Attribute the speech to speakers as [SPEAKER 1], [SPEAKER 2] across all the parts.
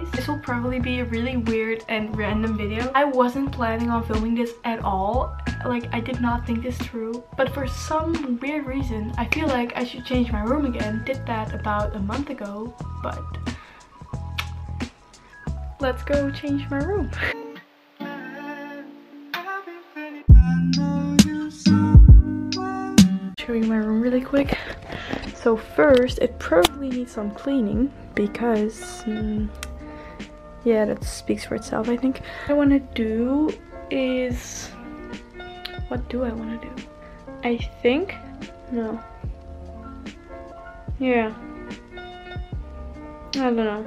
[SPEAKER 1] guys. This will probably be a really weird and random video. I wasn't planning on filming this at all. Like, I did not think this through, but for some weird reason I feel like I should change my room again. Did that about a month ago, but let's go change my room. Show you my room really quick. So first, it probably needs some cleaning because yeah, that speaks for itself, I think. What I want to do is, what do I want to do? I think, no, yeah, I don't know.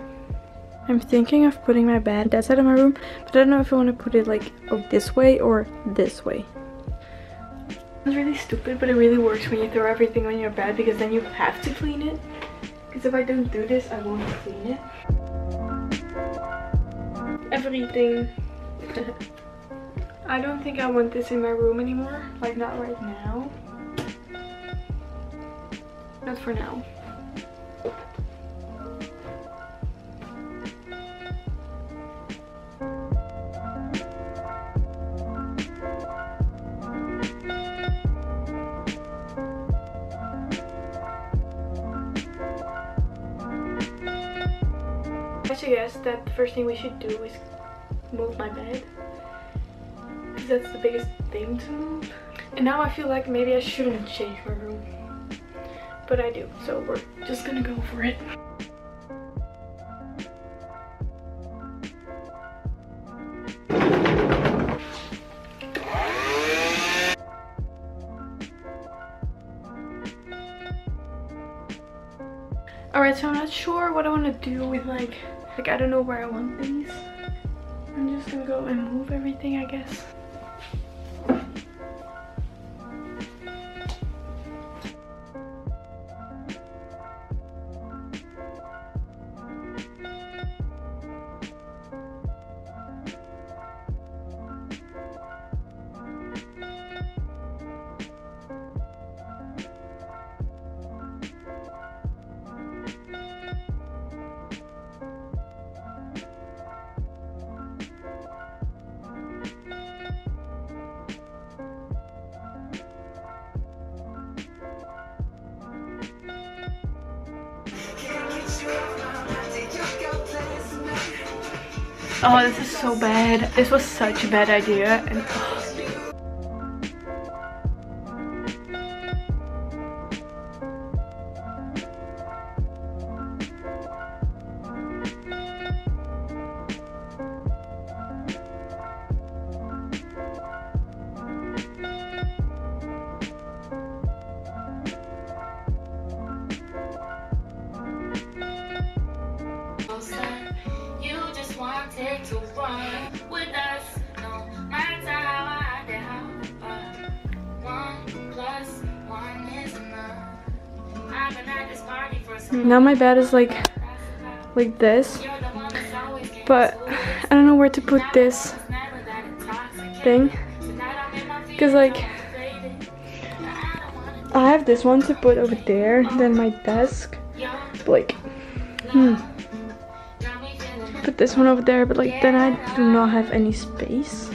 [SPEAKER 1] I'm thinking of putting my bed that side of my room, but I don't know if I want to put it like this way or this way. It's really stupid, but it really works when you throw everything on your bed, because then you have to clean it. Because if I don't do this, I won't clean it. Everything. I don't think I want this in my room anymore. Like, not right now. Not for now. I suggest that the first thing we should do is move my bed, because that's the biggest thing to move. And now I feel like maybe I shouldn't change my room, but I do, so we're just gonna go for it. Alright, so I'm not sure what I want to do with like I don't know where I want these. I'm just gonna go and move everything, I guess. Oh, this is so bad. This was such a bad idea, and
[SPEAKER 2] to run with us, no matter how I get out. 1 plus 1 is enough. I've been at this party for so
[SPEAKER 1] now my bed is like this, but I don't know where to put this thing, because like I have this one to put over there, then my desk, but like put this one over there, but like then I do not have any space.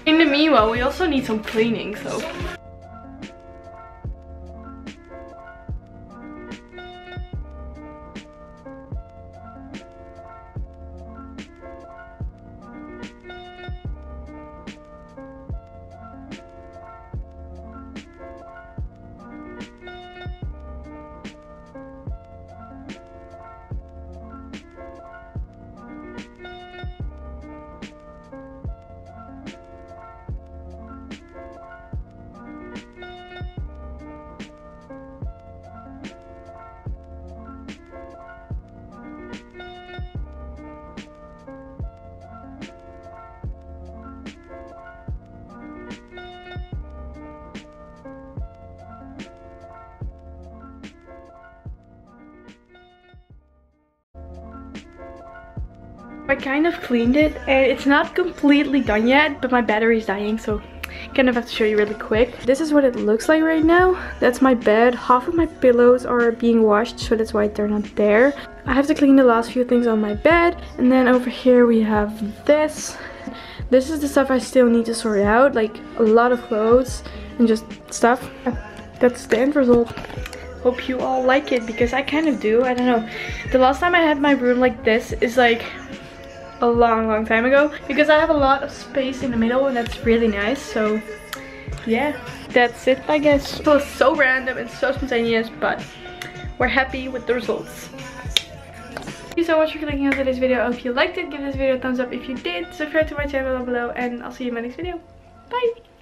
[SPEAKER 1] In the meanwhile, we also need some cleaning, so. I kind of cleaned it and it's not completely done yet, but my battery is dying, so kind of have to show you really quick. This is what it looks like right now. That's my bed. Half of my pillows are being washed, so that's why they're not there. I have to clean the last few things on my bed, and then over here we have this. This is the stuff I still need to sort out, like a lot of clothes and just stuff. That's the end result. Hope you all like it, because I kind of do. I don't know. The last time I had my room like this is like a long time ago, because I have a lot of space in the middle and that's really nice. So yeah, that's it, I guess. It was so random and so spontaneous, but we're happy with the results. Thank you so much for clicking on today's video. I hope you liked it. Give this video a thumbs up if you did. Subscribe to my channel down below, and I'll see you in my next video. Bye!